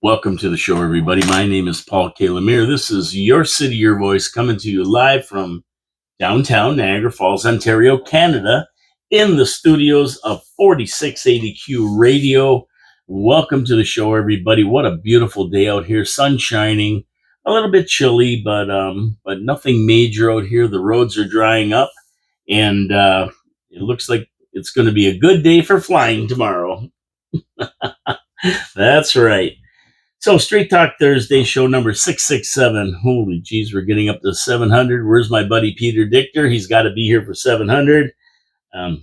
Welcome to the show, everybody. My name is Paul K. Lemire. This is Your City, Your Voice, coming to you live from downtown Niagara Falls, Ontario, Canada, in the studios of 4680Q Radio. Welcome to the show, everybody. What a beautiful day out here. Sun shining, a little bit chilly, but nothing major out here. The roads are drying up, and it looks like it's going to be a good day for flying tomorrow. That's right. So, Straight Talk Thursday, show number 667. Holy jeez, we're getting up to 700. Where's my buddy Peter Dichter? He's got to be here for 700.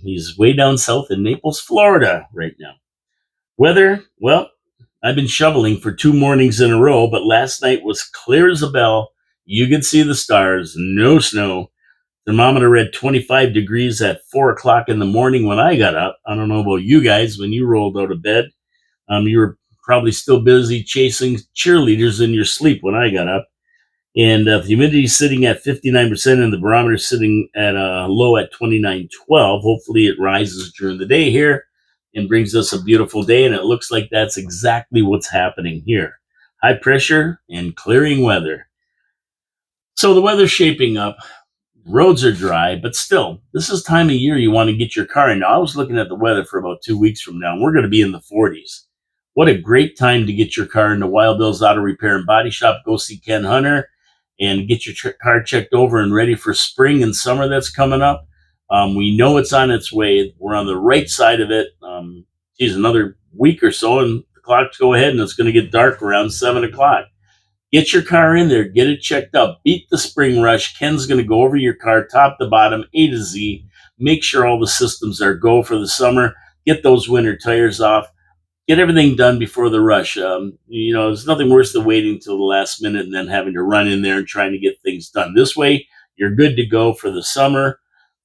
He's way down south in Naples, Florida right now. Weather, well, I've been shoveling for 2 mornings in a row, but last night was clear as a bell. You could see the stars, no snow. Thermometer read 25 degrees at 4 o'clock in the morning when I got up. I don't know about you guys when you rolled out of bed. You were probably still busy chasing cheerleaders in your sleep when I got up. And the humidity sitting at 59% and the barometer sitting at a low at 29.12. Hopefully it rises during the day here and brings us a beautiful day. And it looks like that's exactly what's happening here. High pressure and clearing weather. So the weather's shaping up. Roads are dry, but still, this is time of year you want to get your car in. Now, I was looking at the weather for about 2 weeks from now. We're going to be in the 40s. What a great time to get your car into Wild Bill's Auto Repair and Body Shop. Go see Ken Hunter and get your car checked over and ready for spring and summer that's coming up. We know it's on its way. We're on the right side of it. Another week or so, and the clocks go ahead, and it's going to get dark around 7 o'clock. Get your car in there. Get it checked up. Beat the spring rush. Ken's going to go over your car, top to bottom, A to Z. Make sure all the systems are go for the summer. Get those winter tires off. Get everything done before the rush. There's nothing worse than waiting till the last minute and then having to run in there and trying to get things done. This way, you're good to go for the summer.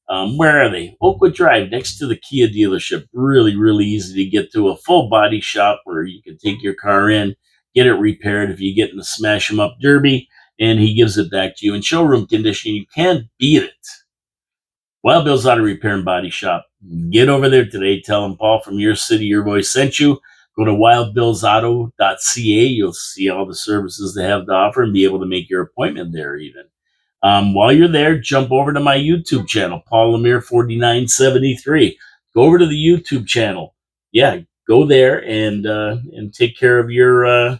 Where are they? Oakwood Drive, next to the Kia dealership. Really, really easy to get to. A full body shop where you can take your car in, get it repaired if you get in the smash 'em up derby, and he gives it back to you in showroom condition. You can't beat it. Wild Bill's Auto Repair and Body Shop. Get over there today. Tell them Paul from Your City, Your Voice sent you. Go to wildbillsauto.ca. You'll see all the services they have to offer and be able to make your appointment there even. While you're there, jump over to my YouTube channel, Paul Lemire 4973. Go over to the YouTube channel. Yeah, go there and take care of your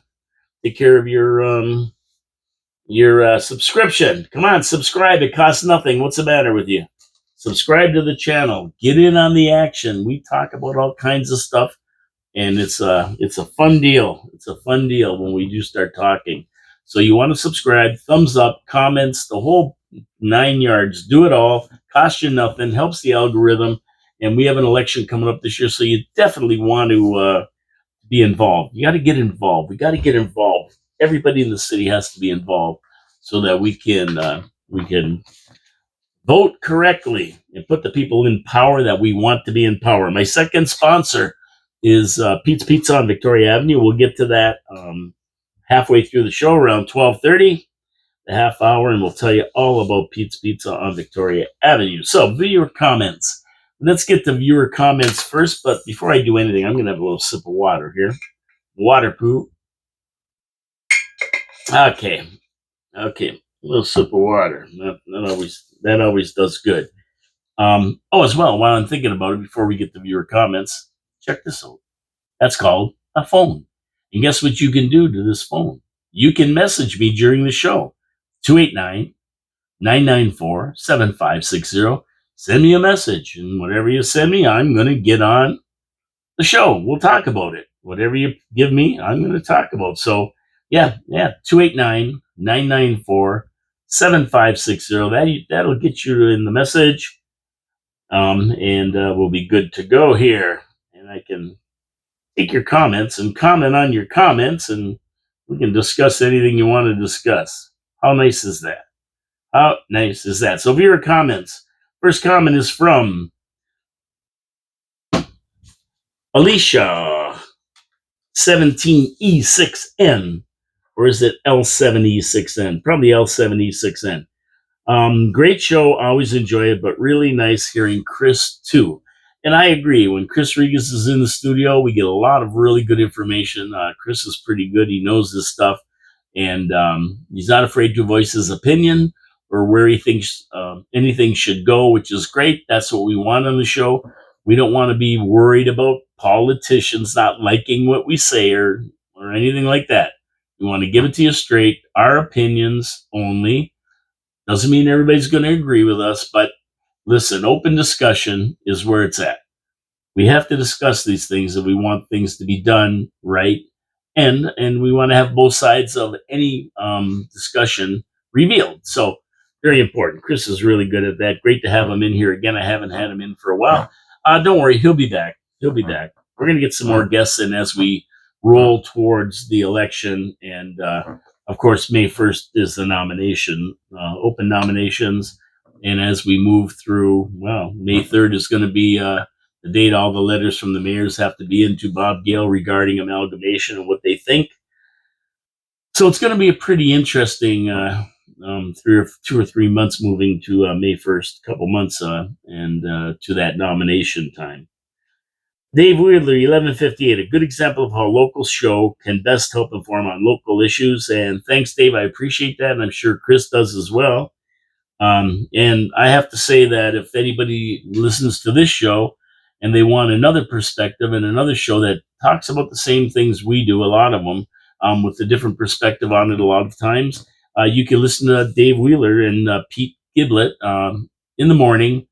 subscription. Come on, subscribe. It costs nothing. What's the matter with you? Subscribe to the channel. Get in on the action. We talk about all kinds of stuff, and it's a fun deal. It's a fun deal when we do start talking. So you want to subscribe, thumbs up, comments, the whole 9 yards. Do it all. Costs you nothing. Helps the algorithm. And we have an election coming up this year, so you definitely want to be involved. You got to get involved. We got to get involved. Everybody in the city has to be involved so that we can vote correctly and put the people in power that we want to be in power. My second sponsor is Pete's Pizza on Victoria Avenue. We'll get to that halfway through the show, around 12:30, the half hour, and we'll tell you all about Pete's Pizza on Victoria Avenue. So, viewer comments. Let's get to viewer comments first, but before I do anything, I'm going to have a little sip of water here. Water poo. Okay. A little sip of water. That always does good. As well, while I'm thinking about it, before we get to viewer comments, check this out. That's called a phone. And guess what you can do to this phone? You can message me during the show. 289-994-7560. Send me a message, and whatever you send me, I'm going to get on the show. We'll talk about it. Whatever you give me, I'm going to talk about. So, 289-994-7560. That'll get you in the message, and we'll be good to go here. And I can take your comments and comment on your comments, and we can discuss anything you want to discuss. How nice is that? So, viewer comments. First comment is from Alicia, 17E6N, or is it L7E6N? Probably L7E6N. Great show, always enjoy it, but really nice hearing Chris too. And I agree. When Chris Regis is in the studio, we get a lot of really good information. Chris is pretty good. He knows this stuff, and he's not afraid to voice his opinion or where he thinks anything should go, which is great. That's what we want on the show. We don't want to be worried about politicians not liking what we say or anything like that. We want to give it to you straight, our opinions only. Doesn't mean everybody's going to agree with us, but listen, open discussion is where it's at. We have to discuss these things if we want things to be done right, and we want to have both sides of any discussion revealed. So very important. Chris is really good at that. Great to have him in here again. I haven't had him in for a while. Don't worry, he'll be back. He'll be back. We're going to get some more guests in as we roll towards the election, and of course, May 1st is the nomination, open nominations. And as we move through, well, May 3rd is going to be the date all the letters from the mayors have to be into Bob Gale regarding amalgamation and what they think. So it's going to be a pretty interesting 2 or 3 months moving to May 1st, couple months, and to that nomination time. Dave Wheeler, 1158, a good example of how local show can best help inform on local issues. And thanks, Dave. I appreciate that. And I'm sure Chris does as well. And I have to say that if anybody listens to this show and they want another perspective and another show that talks about the same things we do, a lot of them, with a different perspective on it a lot of times, you can listen to Dave Wheeler and Pete Giblet in the morning,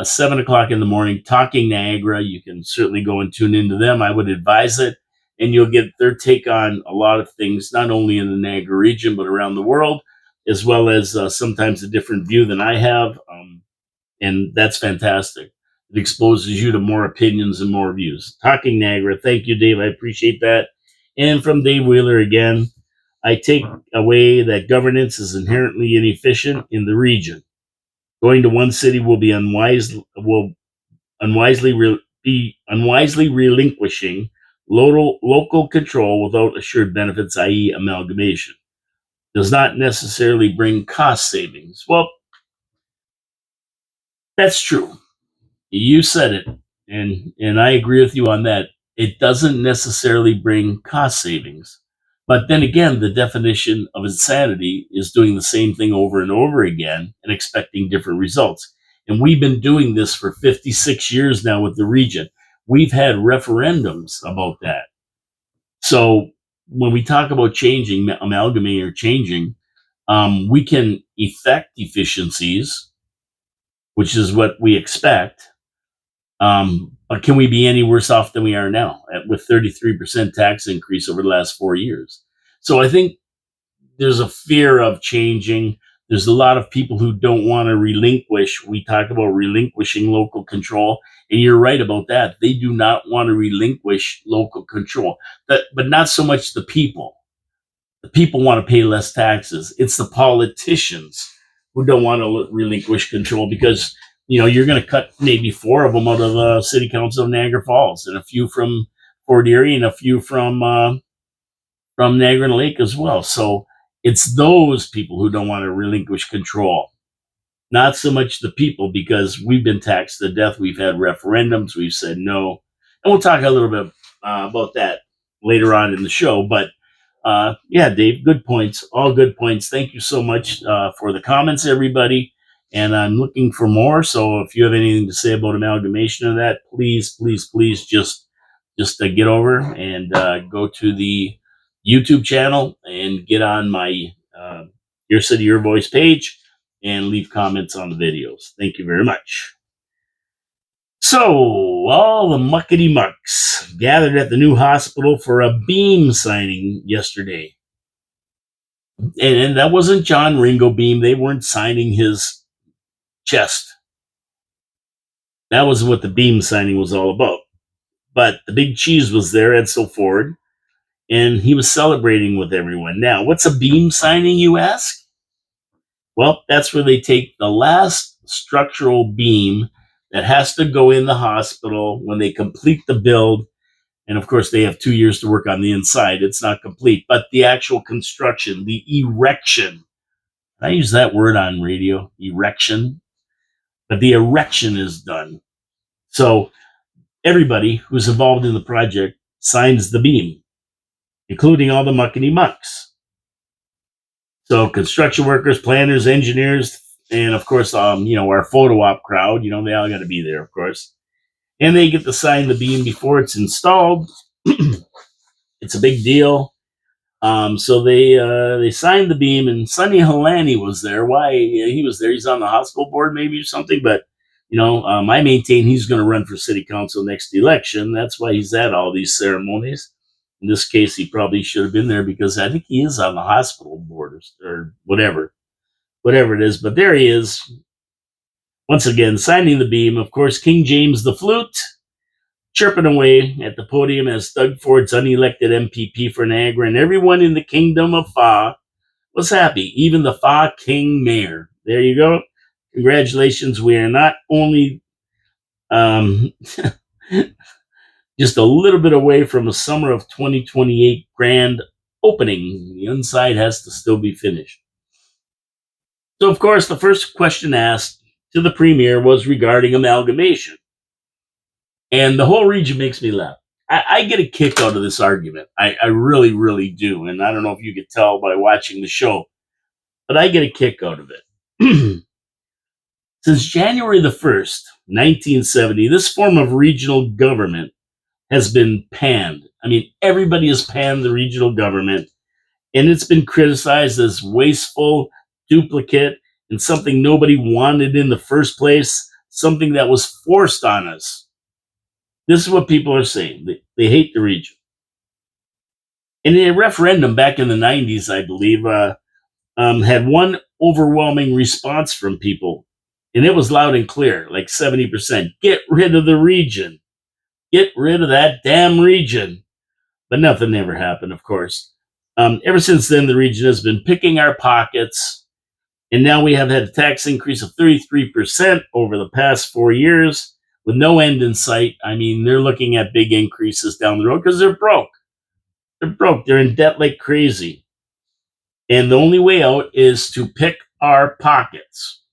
7 o'clock in the morning, Talking Niagara. You can certainly go and tune into them. I would advise it, and you'll get their take on a lot of things, not only in the Niagara region, but around the world, as well as sometimes a different view than I have. And that's fantastic. It exposes you to more opinions and more views. Talking Niagara. Thank you, Dave. I appreciate that. And from Dave Wheeler again, I take away that governance is inherently inefficient in the region. Going to one city will be unwisely relinquishing local control without assured benefits, i.e., amalgamation. Does not necessarily bring cost savings. Well, that's true. You said it, and I agree with you on that. It doesn't necessarily bring cost savings. But then again, the definition of insanity is doing the same thing over and over again and expecting different results. And we've been doing this for 56 years now with the region. We've had referendums about that. So when we talk about changing, amalgamating or changing, we can effect efficiencies, which is what we expect. But can we be any worse off than we are now with 33% tax increase over the last 4 years? So I think there's a fear of changing. There's a lot of people who don't want to relinquish. We talk about relinquishing local control, and you're right about that. They do not want to relinquish local control, but not so much the people. The people want to pay less taxes. It's the politicians who don't want to relinquish control because you're going to cut maybe 4 of them out of the City Council of Niagara Falls, and a few from Fort Erie, and a few from Niagara Lake as well. So it's those people who don't want to relinquish control, not so much the people, because we've been taxed to death. We've had referendums. We've said no, and we'll talk a little bit about that later on in the show. But yeah, Dave, good points. All good points. Thank you so much for the comments, everybody. And I'm looking for more. So if you have anything to say about amalgamation of that, please just get over and go to the YouTube channel and get on my Your City, Your Voice page and leave comments on the videos. Thank you very much. So all the muckety mucks gathered at the new hospital for a beam signing yesterday. And that wasn't John Ringo Beam. They weren't signing his chest. That was what the beam signing was all about. But the big cheese was there, Edsel Ford, and he was celebrating with everyone. Now, what's a beam signing, you ask? Well, that's where they take the last structural beam that has to go in the hospital when they complete the build. And of course, they have 2 years to work on the inside. It's not complete, but the actual construction, the erection. I use that word on radio, erection. But the erection is done. So Everybody who's involved in the project signs the beam, including all the muckety mucks. So construction workers, planners, engineers, and of course, our photo op crowd, they all got to be there, of course. And they get to sign the beam before it's installed. It's a big deal. So they signed the beam, and Sonny Helani was there. Why he was there? He's on the hospital board, maybe or something. But I maintain he's going to run for city council next election. That's why he's at all these ceremonies. In this case, he probably should have been there because I think he is on the hospital board or whatever it is. But there he is, once again signing the beam. Of course, King James the flute chirping away at the podium as Doug Ford's unelected MPP for Niagara, and everyone in the kingdom of Fa was happy, even the Fa King Mayor. There you go. Congratulations. We are not only just a little bit away from a summer of 2028 grand opening. The inside has to still be finished. So, of course, the first question asked to the Premier was regarding amalgamation. And the whole region makes me laugh. I get a kick out of this argument. I really, really do. And I don't know if you could tell by watching the show, but I get a kick out of it. Since January the 1st, 1970, this form of regional government has been panned. I mean, everybody has panned the regional government, and it's been criticized as wasteful, duplicate, and something nobody wanted in the first place, something that was forced on us. This is what people are saying. They hate the region. And in a referendum back in the 90s, I believe, had one overwhelming response from people, and it was loud and clear, like 70%. Get rid of the region. Get rid of that damn region. But nothing ever happened, of course. Ever since then, the region has been picking our pockets, and now we have had a tax increase of 33% over the past 4 years with no end in sight. I mean, they're looking at big increases down the road because they're broke. They're broke. They're in debt like crazy. And the only way out is to pick our pockets.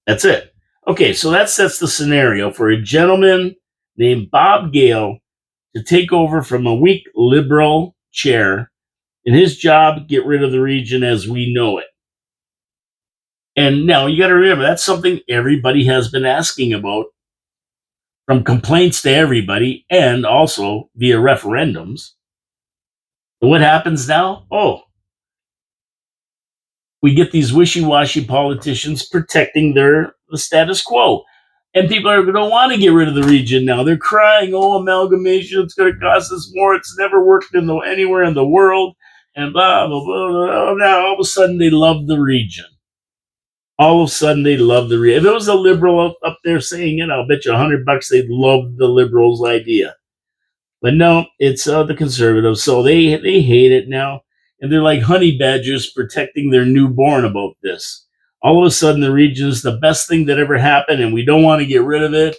That's it. Okay, so that sets the scenario for a gentleman named Bob Gale to take over from a weak liberal chair in his job, get rid of the region as we know it. And now you got to remember, that's something everybody has been asking about, from complaints to everybody and also via referendums. And what happens now? Oh, we get these wishy-washy politicians protecting the status quo. And people are going to want to get rid of the region now. They're crying, oh, amalgamation, it's going to cost us more. It's never worked anywhere in the world. And blah, blah, blah, blah. Now, all of a sudden, they love the region. All of a sudden, they love the region. If it was a liberal up there saying, I'll bet you $100 they'd love the liberals' idea. But no, it's the conservatives. So they hate it now. And they're like honey badgers protecting their newborn about this. All of a sudden, the region is the best thing that ever happened, and we don't want to get rid of it.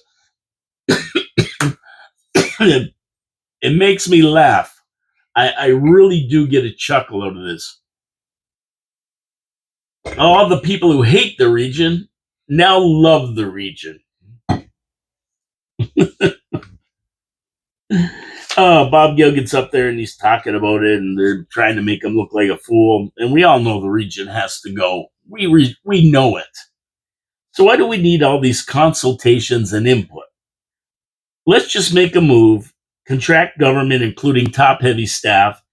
It makes me laugh. I really do get a chuckle out of this. All the people who hate the region now love the region. Bob Gill gets up there and he's talking about it, and they're trying to make him look like a fool. And we all know the region has to go. We know it. So why do we need all these consultations and input? Let's just make a move, contract government, including top-heavy staff,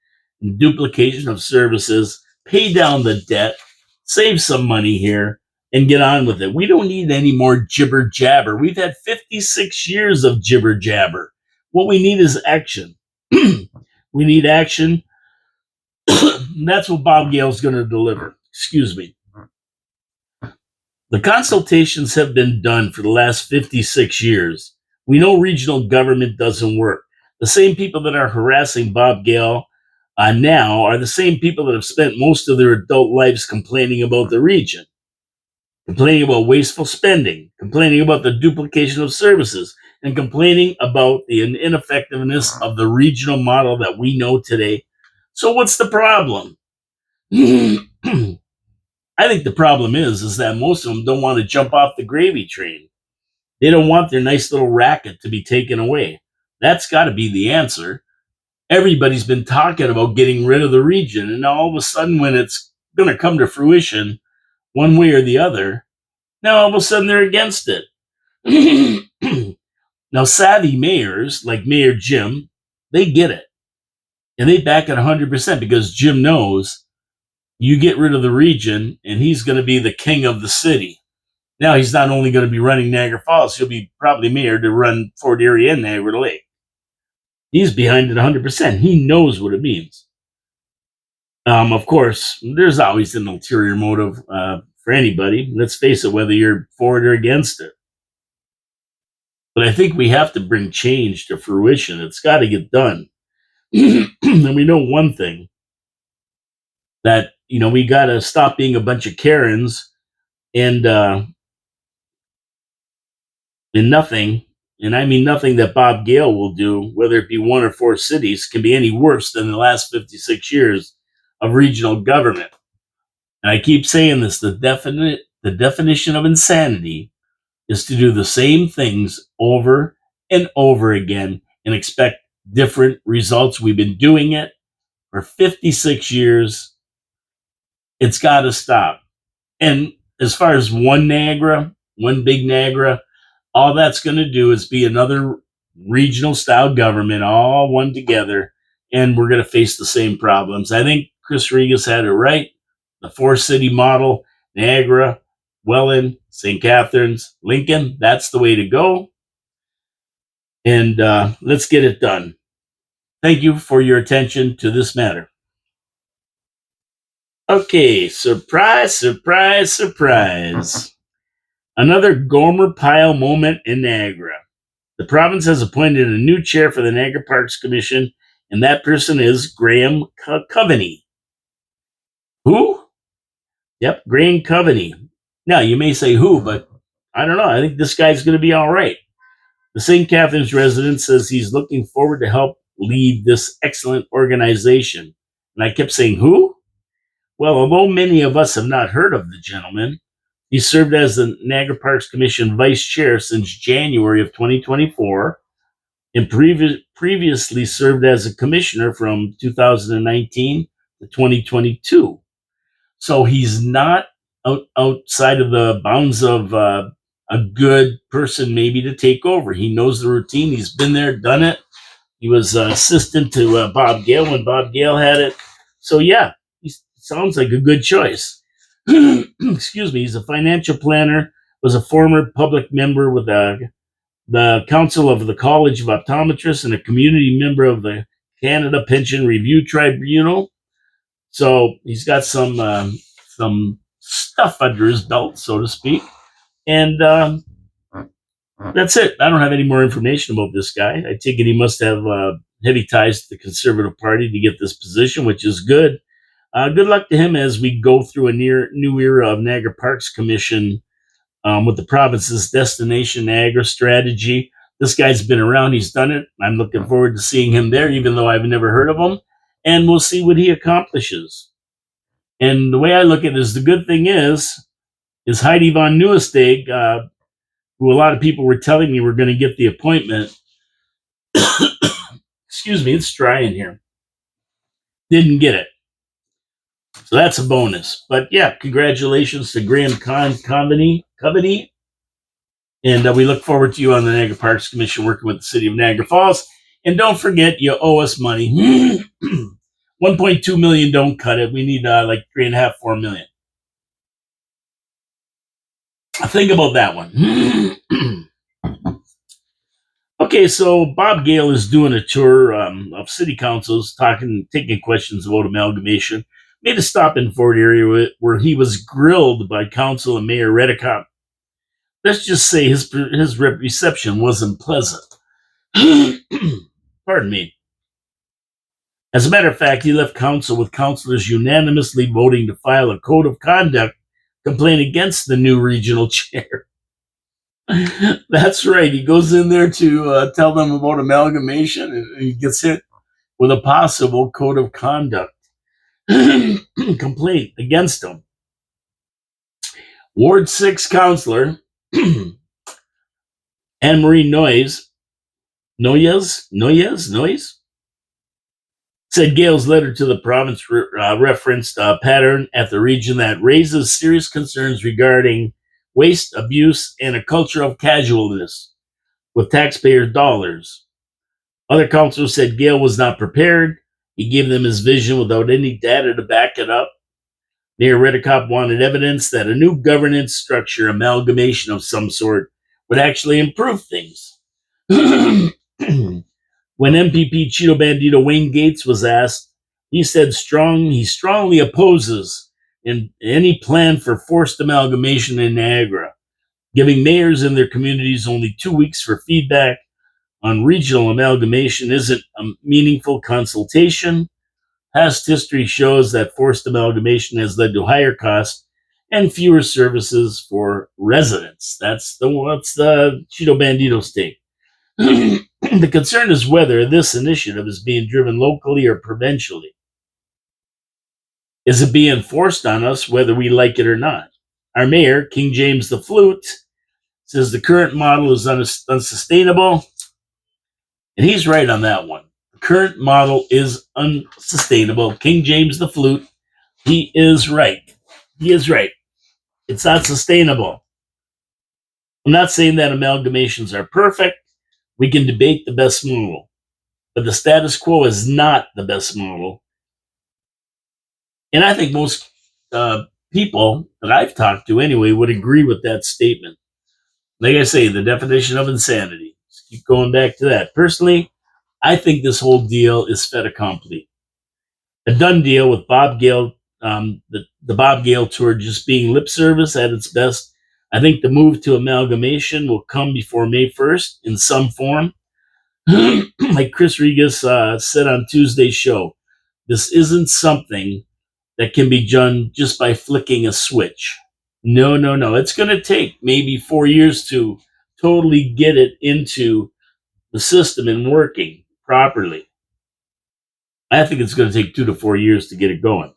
and duplication of services, pay down the debt, save some money here, and get on with it. We don't need any more jibber-jabber. We've had 56 years of jibber-jabber. What we need is action. We need action. That's what Bob Gale's going to deliver. Excuse me. The consultations have been done for the last 56 years. We know regional government doesn't work. The same people that are harassing Bob Gale now are the same people that have spent most of their adult lives complaining about the region, complaining about wasteful spending, complaining about the duplication of services, and complaining about the ineffectiveness of the regional model that we know today. So what's the problem? I think the problem is that most of them don't want to jump off the gravy train. They don't want their nice little racket to be taken away. That's got to be the answer. Everybody's been talking about getting rid of the region, and all of a sudden, when it's going to come to fruition, one way or the other, now all of a sudden they're against it. Now, savvy mayors like Mayor Jim, they get it. And they back it 100% because Jim knows you get rid of the region and he's going to be the king of the city. Now, he's not only going to be running Niagara Falls, he'll be probably mayor to run Fort Erie and Niagara Lake. He's behind it 100%. He knows what it means. Of course, there's always an ulterior motive for anybody. Let's face it, whether you're for it or against it. But I think we have to bring change to fruition. It's got to get done. And we know one thing, that, we got to stop being a bunch of Karens and nothing. And I mean nothing that Bob Gale will do, whether it be 1 or 4 cities, can be any worse than the last 56 years of regional government. And I keep saying this, the definition of insanity is to do the same things over and over again and expect different results. We've been doing it for 56 years. It's got to stop. And as far as one big Niagara, all that's going to do is be another regional style government, all one together, and we're going to face the same problems. I think Chris Regas had it right. The 4-city model, Niagara, Welland, St. Catharines, Lincoln, that's the way to go. And let's get it done. Thank you for your attention to this matter. Okay, surprise, surprise, surprise. Another Gomer Pyle moment in Niagara. The province has appointed a new chair for the Niagara Parks Commission, and that person is Graham Coveney. Who? Yep, Graham Coveney. Now, you may say who, but I don't know. I think this guy's going to be all right. The St. Catharines resident says he's looking forward to help lead this excellent organization. And I kept saying, who? Well, although many of us have not heard of the gentleman, he served as the Niagara Parks Commission vice chair since January of 2024 and previously served as a commissioner from 2019 to 2022. So he's not outside of the bounds of a good person maybe to take over. He knows the routine. He's been there, done it. He was assistant to Bob Gale when Bob Gale had it. So yeah, he sounds like a good choice. Excuse me. He's a financial planner, was a former public member with the Council of the College of Optometrists and a community member of the Canada Pension Review Tribunal. So he's got some stuff under his belt, so to speak. And that's it. I don't have any more information about this guy. I take it he must have heavy ties to the Conservative Party to get this position, which is good. Good luck to him as we go through a new era of Niagara Parks Commission with the province's Destination Niagara strategy. This guy's been around. He's done it. I'm looking forward to seeing him there, even though I've never heard of him. And we'll see what he accomplishes. And the way I look at it is the good thing is Heidi von Nieuwesteg, who a lot of people were telling me were going to get the appointment. Excuse me, it's dry in here. Didn't get it. So that's a bonus. But yeah, congratulations to Graham Coveney. And we look forward to you on the Niagara Parks Commission working with the city of Niagara Falls. And don't forget, you owe us money. 1.2 million, don't cut it. We need like 3.5, 4 million. Think about that one. Okay, so Bob Gale is doing a tour of city councils, taking questions about amalgamation. Made a stop in Fort Erie where he was grilled by Council and Mayor Redicott. Let's just say his reception wasn't pleasant. Pardon me. As a matter of fact, he left council with councilors unanimously voting to file a code of conduct complaint against the new regional chair. That's right. He goes in there to tell them about amalgamation, and he gets hit with a possible code of conduct complaint against him. Ward 6 councilor Anne Marie Noyes said Gale's letter to the province referenced a pattern at the region that raises serious concerns regarding waste, abuse, and a culture of casualness with taxpayer dollars. Other councilors said Gale was not prepared. He gave them his vision without any data to back it up. Mayor Redekop wanted evidence that a new governance structure, amalgamation of some sort, would actually improve things. When MPP Cheeto Bandito Wayne Gates was asked, he said he strongly opposes any plan for forced amalgamation in Niagara, giving mayors and their communities only 2 weeks for feedback on regional amalgamation isn't a meaningful consultation. Past history shows that forced amalgamation has led to higher costs and fewer services for residents. That's the Cheeto Bandito's take. The concern is whether this initiative is being driven locally or provincially. Is it being forced on us whether we like it or not? Our mayor, King James the Flute, says the current model is unsustainable, and he's right on that one. The current model is unsustainable. King James the Flute, he is right. He is right. It's not sustainable. I'm not saying that amalgamations are perfect. We can debate the best model, but the status quo is not the best model. And I think most people that I've talked to anyway would agree with that statement. Like I say, the definition of insanity. Let's keep going back to that. Personally, I think this whole deal is fait accompli. A done deal with Bob Gale, the Bob Gale tour just being lip service at its best. I think the move to amalgamation will come before May 1st in some form. Like Chris Regis said on Tuesday's show, this isn't something that can be done just by flicking a switch. No. It's going to take maybe 4 years to totally get it into the system and working properly. I think it's going to take 2 to 4 years to get it going.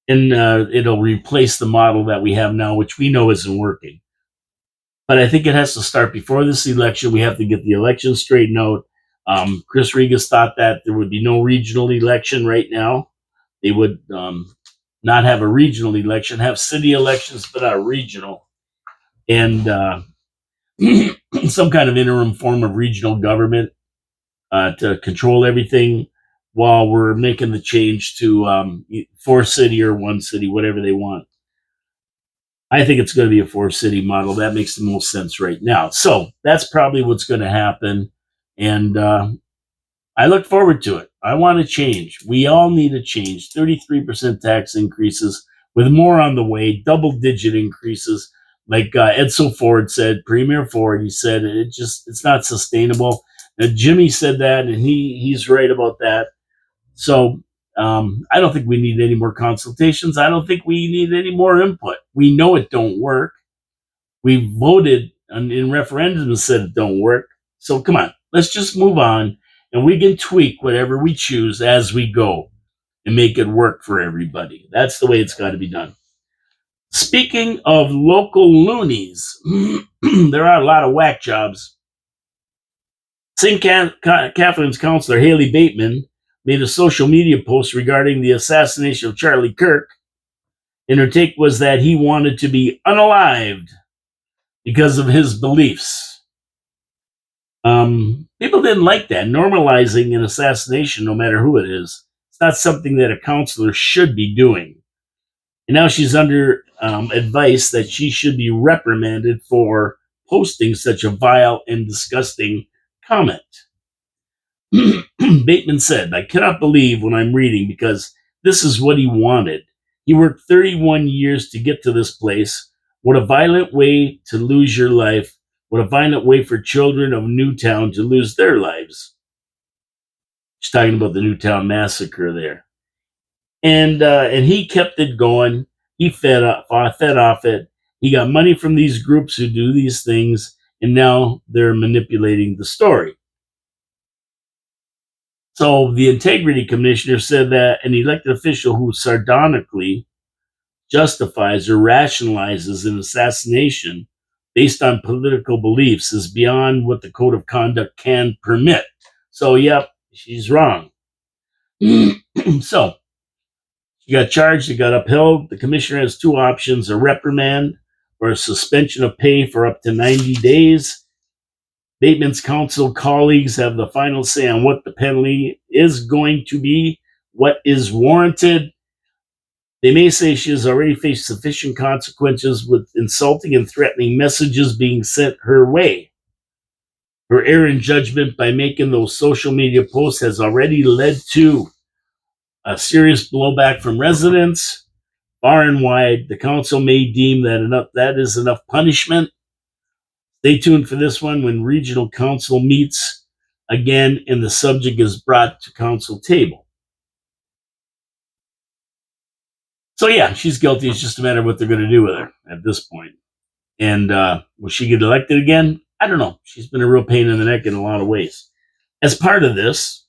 And it'll replace the model that we have now, which we know isn't working. But I think it has to start before this election. We have to get the election straightened out. Chris Regis thought that there would be no regional election right now. They would not have a regional election, have city elections, but not regional. And some kind of interim form of regional government to control everything while we're making the change to 4 city or 1 city, whatever they want. I think it's going to be a 4 city model. That makes the most sense right now. So that's probably what's going to happen. And I look forward to it. I want to change. We all need a change. 33% tax increases with more on the way, double-digit increases. Like Edsel Ford said, Premier Ford, he said it's not sustainable. Jimmy said that, and he's right about that. So I don't think we need any more consultations. I don't think we need any more input. We know it don't work. We voted in referendums and said it don't work. So come on, let's just move on, and we can tweak whatever we choose as we go and make it work for everybody. That's the way it's got to be done. Speaking of local loonies, there are a lot of whack jobs. St. Catherine's councillor Haley Bateman made a social media post regarding the assassination of Charlie Kirk, and her take was that he wanted to be unalived because of his beliefs. People didn't like that. Normalizing an assassination, no matter who it is, it's not something that a counselor should be doing. And now she's under advice that she should be reprimanded for posting such a vile and disgusting comment. Bateman said, I cannot believe what I'm reading because this is what he wanted. He worked 31 years to get to this place. What a violent way to lose your life. What a violent way for children of Newtown to lose their lives. She's talking about the Newtown massacre there. And he kept it going. He fed off it. He got money from these groups who do these things, and now they're manipulating the story. So the integrity commissioner said that an elected official who sardonically justifies or rationalizes an assassination based on political beliefs is beyond what the code of conduct can permit. So, yep, she's wrong. So, she got charged, it got upheld. The commissioner has two options: a reprimand or a suspension of pay for up to 90 days. Bateman's council colleagues have the final say on what the penalty is going to be, what is warranted. They may say she has already faced sufficient consequences with insulting and threatening messages being sent her way. Her error in judgment by making those social media posts has already led to a serious blowback from residents. Far and wide, the council may deem that is enough punishment. Stay tuned for this one when regional council meets again and the subject is brought to council table. So yeah, she's guilty. It's just a matter of what they're going to do with her at this point. And will she get elected again? I don't know. She's been a real pain in the neck in a lot of ways. As part of this,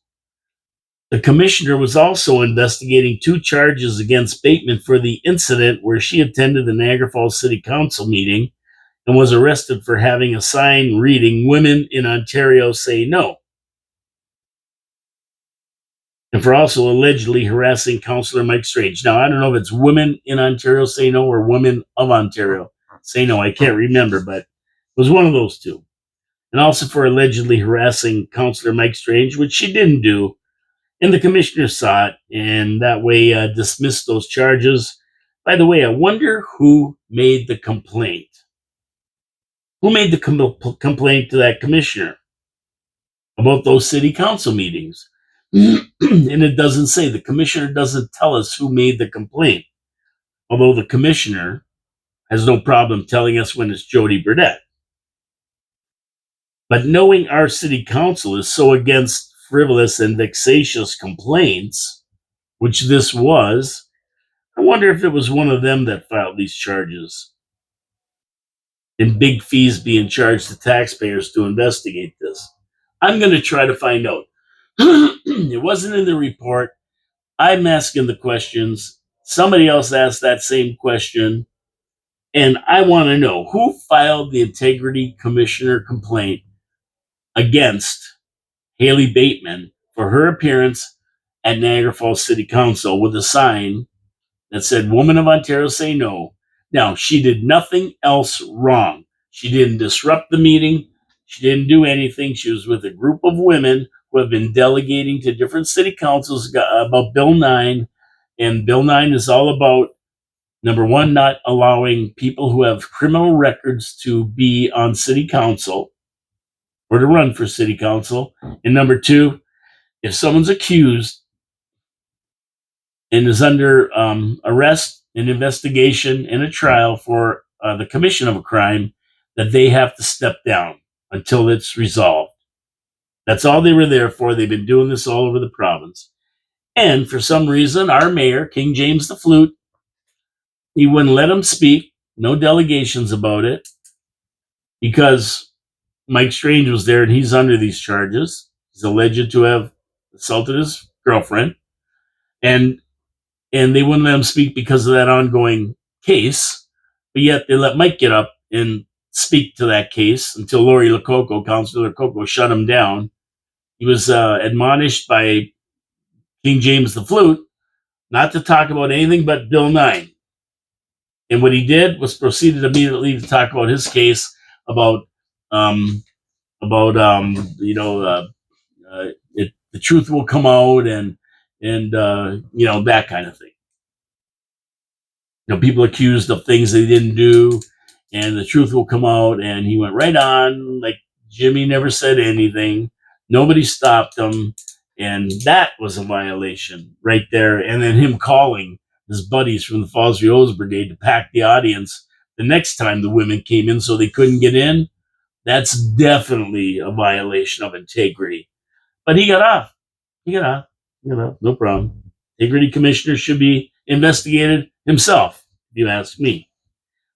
the commissioner was also investigating two charges against Bateman for the incident where she attended the Niagara Falls City Council meeting and was arrested for having a sign reading "Women in Ontario Say No," and for also allegedly harassing Councillor Mike Strange. Now, I don't know if it's "Women in Ontario Say No" or "Women of Ontario Say No." I can't remember, but it was one of those two. And also for allegedly harassing Councillor Mike Strange, which she didn't do. And the commissioner saw it, and that way dismissed those charges. By the way, I wonder who made the complaint. Who made the complaint to that commissioner about those city council meetings? And it doesn't say. The commissioner doesn't tell us who made the complaint. Although the commissioner has no problem telling us when it's Jody Burdett. But knowing our city council is so against frivolous and vexatious complaints, which this was, I wonder if it was one of them that filed these charges. And big fees being charged to taxpayers to investigate this. I'm going to try to find out. It wasn't in the report. I'm asking the questions. Somebody else asked that same question. And I want to know who filed the integrity commissioner complaint against Haley Bateman for her appearance at Niagara Falls City Council with a sign that said "Women of Ontario Say No." Now, she did nothing else wrong. She didn't disrupt the meeting. She didn't do anything. She was with a group of women who have been delegating to different city councils about Bill 9. And Bill 9 is all about, number one, not allowing people who have criminal records to be on city council or to run for city council. And number two, if someone's accused and is under arrest, an investigation, and a trial for the commission of a crime, that they have to step down until it's resolved. That's all they were there for. They've been doing this all over the province. And for some reason, our mayor, King James the Flute, he wouldn't let him speak. No delegations about it because Mike Strange was there and he's under these charges. He's alleged to have assaulted his girlfriend. And they wouldn't let him speak because of that ongoing case. But yet they let Mike get up and speak to that case until Lori Lococo, Councilor Lococo, shut him down. He was admonished by King James the Flute not to talk about anything but Bill 9. And what he did was proceeded immediately to talk about his case about the truth will come out and that kind of thing. People accused of things they didn't do, and the truth will come out. And he went right on like Jimmy never said anything. Nobody stopped him, and that was a violation right there. And then him calling his buddies from the Falls Rose Brigade to pack the audience the next time the women came in so they couldn't get in. That's definitely a violation of integrity. But he got off. No problem. Integrity commissioner should be investigated himself, if you ask me.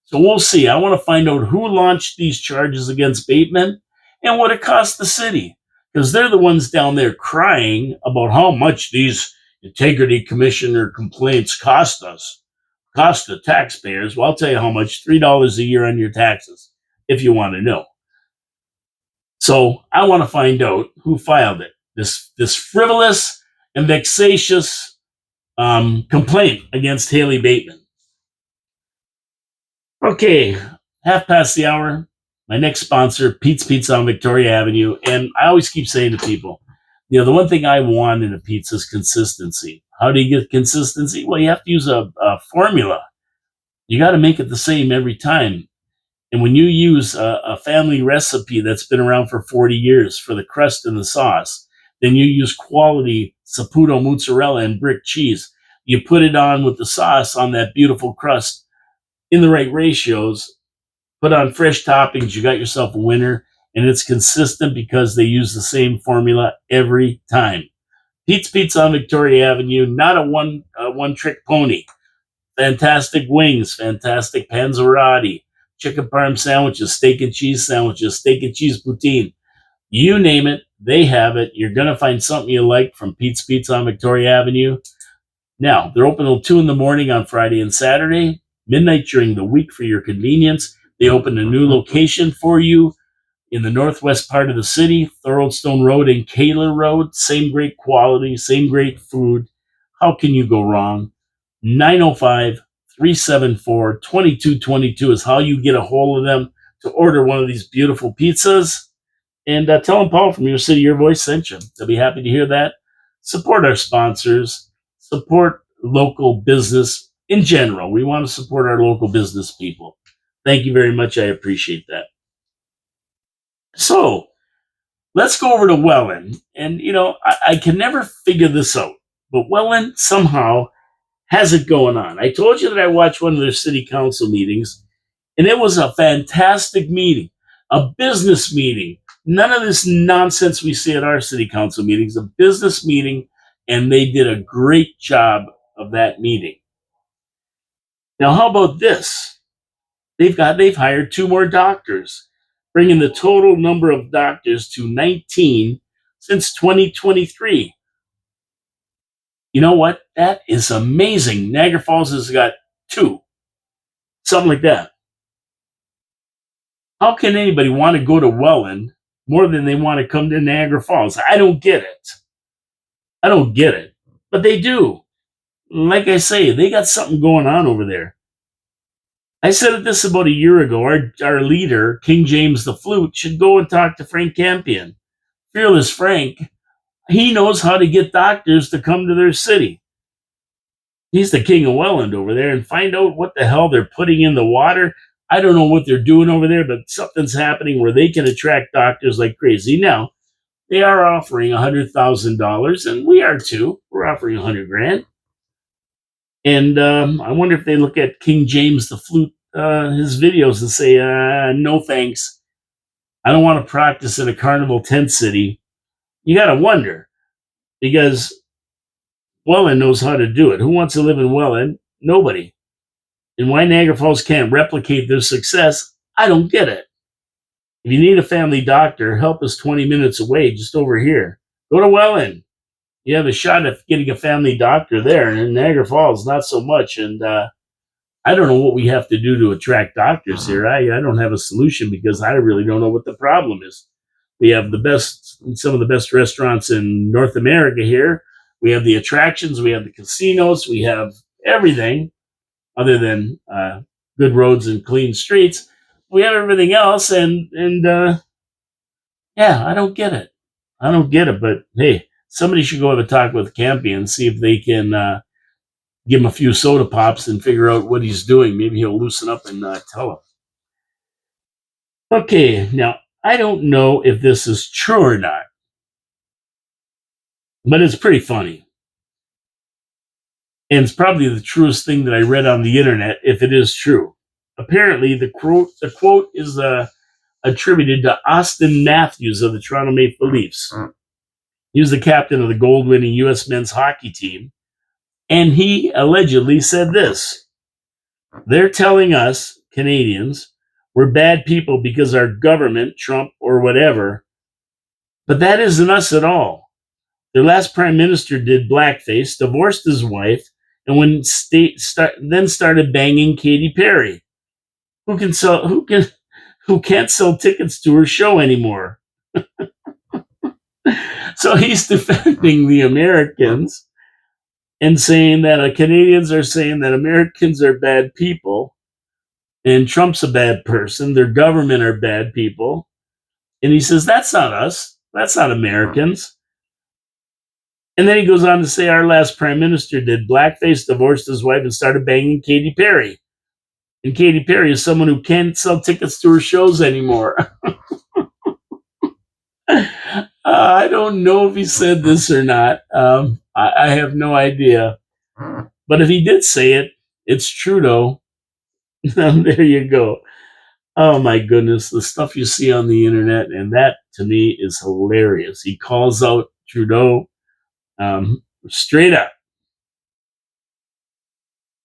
So we'll see. I want to find out who launched these charges against Bateman and what it cost the city, because they're the ones down there crying about how much these integrity commissioner complaints cost us, cost the taxpayers. Well, I'll tell you how much: $3 a year on your taxes. if you want to know. So I want to find out who filed it. This frivolous and vexatious complaint against Haley Bateman. Okay, half past the hour. My next sponsor, Pete's Pizza on Victoria Avenue. And I always keep saying to people, the one thing I want in a pizza is consistency. How do you get consistency? Well, you have to use a formula. You got to make it the same every time. And when you use a family recipe that's been around for 40 years for the crust and the sauce, then you use quality Saputo mozzarella and brick cheese. You put it on with the sauce on that beautiful crust in the right ratios, put on fresh toppings, you got yourself a winner, and it's consistent because they use the same formula every time. Pete's Pizza on Victoria Avenue, not a one-trick pony. Fantastic wings, fantastic panzerotti, chicken parm sandwiches, steak and cheese sandwiches, steak and cheese poutine. You name it, they have it. You're going to find something you like from Pete's Pizza on Victoria Avenue. Now, they're open till 2 in the morning on Friday and Saturday, midnight during the week for your convenience. They opened a new location for you in the northwest part of the city, Thoroldstone Road and Kaler Road. Same great quality, same great food. How can you go wrong? 905-374-2222 is how you get a hold of them to order one of these beautiful pizzas. And tell them Paul from Your City, Your Voice sent you. They'll be happy to hear that. Support our sponsors. Support local business in general. We want to support our local business people. Thank you very much. I appreciate that. So let's go over to Welland. And, I can never figure this out. But Welland somehow has it going on. I told you that I watched one of their city council meetings, and it was a fantastic meeting, a business meeting. None of this nonsense we see at our city council meetings, a business meeting, and they did a great job of that meeting. Now, how about this? They've hired 2 more doctors, bringing the total number of doctors to 19 since 2023. You know what? That is amazing. Niagara Falls has got 2. Something like that. How can anybody want to go to Welland more than they want to come to Niagara Falls? I don't get it. But they do. Like I say, they got something going on over there. I said this about a year ago. Our leader, King James the Flute, should go and talk to Frank Campion. Fearless Frank. He knows how to get doctors to come to their city. He's the king of Welland over there, and find out what the hell they're putting in the water. I don't know what they're doing over there, but something's happening where they can attract doctors like crazy. Now, they are offering $100,000, and we are too. We're offering $100,000. And I wonder if they look at King James the Flute, his videos, and say, no thanks. I don't want to practice in a carnival tent city. You got to wonder, because Welland knows how to do it. Who wants to live in Welland? Nobody. And why Niagara Falls can't replicate their success, I don't get it. If you need a family doctor, help us 20 minutes away, just over here. Go to Welland. You have a shot at getting a family doctor there. And in Niagara Falls, not so much. And I don't know what we have to do to attract doctors here. I don't have a solution because I really don't know what the problem is. We have some of the best restaurants in North America here. We have the attractions. We have the casinos. We have everything other than good roads and clean streets. We have everything else. And I don't get it. But hey, somebody should go have a talk with Campy and see if they can give him a few soda pops and figure out what he's doing. Maybe he'll loosen up and tell him. Okay, now, I don't know if this is true or not, but it's pretty funny. And it's probably the truest thing that I read on the internet, if it is true. Apparently, the quote is attributed to Austin Matthews of the Toronto Maple Leafs. He was the captain of the gold-winning U.S. men's hockey team. And he allegedly said this: they're telling us, Canadians, we're bad people because our government, Trump or whatever, but that isn't us at all. Their last prime minister did blackface, divorced his wife, and then started banging Katy Perry. Who can who can't sell tickets to her show anymore. So he's defending the Americans and saying that Canadians are saying that Americans are bad people and Trump's a bad person. Their government are bad people. And he says, that's not us. That's not Americans. And then he goes on to say our last prime minister did blackface, divorced his wife, and started banging Katy Perry. And Katy Perry is someone who can't sell tickets to her shows anymore. I don't know if he said this or not. I have no idea. But if he did say it, it's Trudeau. There you go. Oh my goodness, the stuff you see on the internet, and that to me is hilarious. He calls out Trudeau straight up.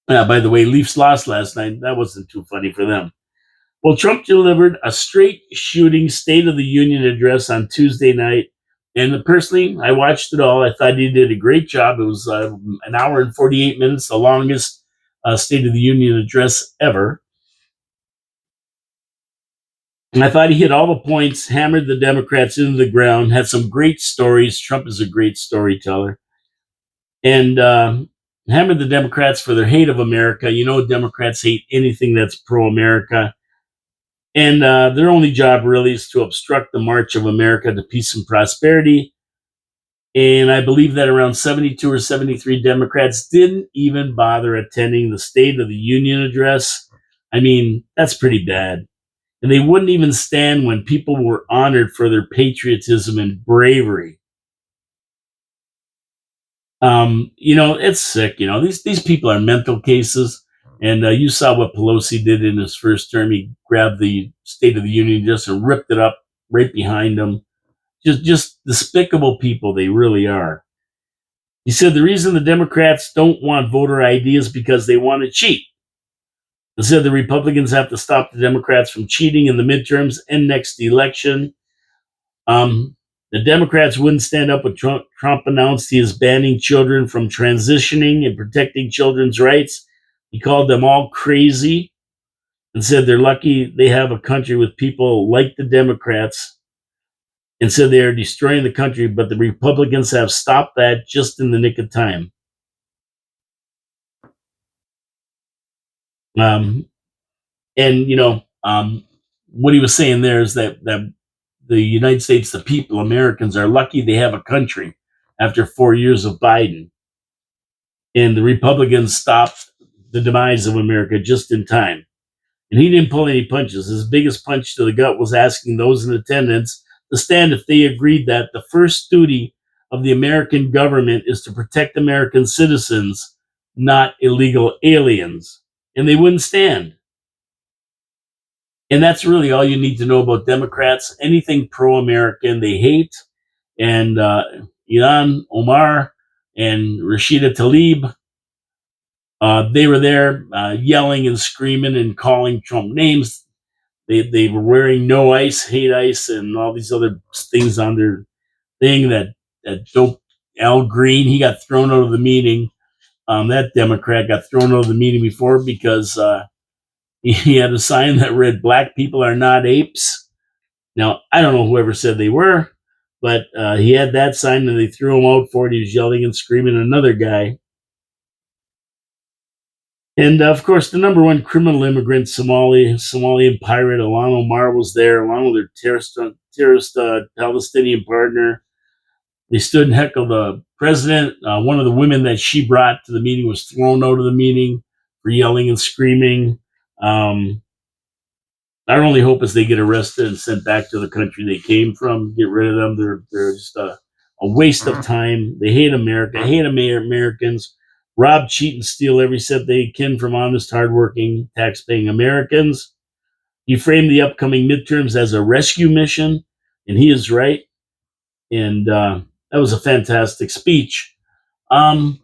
By the way, Leafs lost last night. That wasn't too funny for them. Well, Trump delivered a straight shooting State of the Union address on Tuesday night. And personally, I watched it all. I thought he did a great job. It was an hour and 48 minutes, the longest State of the Union address ever. And I thought he hit all the points, hammered the Democrats into the ground, had some great stories. Trump is a great storyteller. And hammered the Democrats for their hate of America. You know, Democrats hate anything that's pro-America. And their only job really is to obstruct the march of America to peace and prosperity. And I believe that around 72 or 73 Democrats didn't even bother attending the State of the Union address. I mean, that's pretty bad. And they wouldn't even stand when people were honored for their patriotism and bravery. You know, it's sick. You know, these people are mental cases. And you saw what Pelosi did in his first term. He grabbed the State of the Union just and ripped it up right behind him. Just despicable people they really are. He said the reason the Democrats don't want voter ID is because they want to cheat. He said the Republicans have to stop the Democrats from cheating in the midterms and next election. The Democrats wouldn't stand up when Trump announced he is banning children from transitioning and protecting children's rights. He called them all crazy and said they're lucky they have a country with people like the Democrats, and said they are destroying the country, but the Republicans have stopped that just in the nick of time. And, you know, what he was saying there is that the United States, the people, Americans, are lucky they have a country after 4 years of Biden. And the Republicans stopped the demise of America just in time. And he didn't pull any punches. His biggest punch to the gut was asking those in attendance to stand if they agreed that the first duty of the American government is to protect American citizens, not illegal aliens. And they wouldn't stand. And that's really all you need to know about Democrats. Anything pro-American, they hate. And Ilhan Omar and Rashida Tlaib, they were there yelling and screaming and calling Trump names. They were wearing no ice, hate ice, and all these other things on their thing. That dope Al Green, he got thrown out of the meeting. That Democrat got thrown out of the meeting before because he had a sign that read "Black people are not apes." Now I don't know whoever said they were, but he had that sign and they threw him out for it. He was yelling and screaming at another guy. And of course, the number one criminal immigrant, Somalian pirate Ilhan Omar was there, along with her terrorist Palestinian partner. They stood and heckled the president. One of the women that she brought to the meeting was thrown out of the meeting for yelling and screaming. Our only hope is they get arrested and sent back to the country they came from. Get rid of them. They're just a waste of time. They hate America, hate Americans, rob, cheat, and steal every cent they can from honest, hardworking, tax-paying Americans. He framed the upcoming midterms as a rescue mission, and he is right. And that was a fantastic speech. I've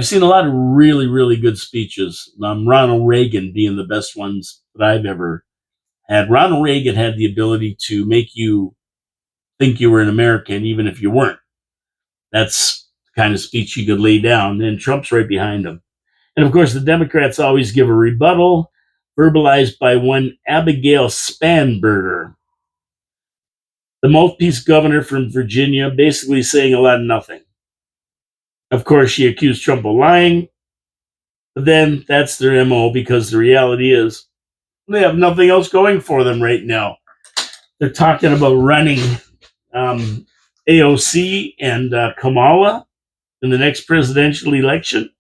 seen a lot of really, really good speeches. Ronald Reagan being the best ones that I've ever had. Ronald Reagan had the ability to make you think you were an American, even if you weren't. That's the kind of speech you could lay down, and Trump's right behind him. And of course, the Democrats always give a rebuttal. verbalized by one Abigail Spanberger, the mouthpiece governor from Virginia, basically saying a lot of nothing. Of course, she accused Trump of lying, but then that's their MO, because the reality is they have nothing else going for them right now. They're talking about running AOC and Kamala in the next presidential election.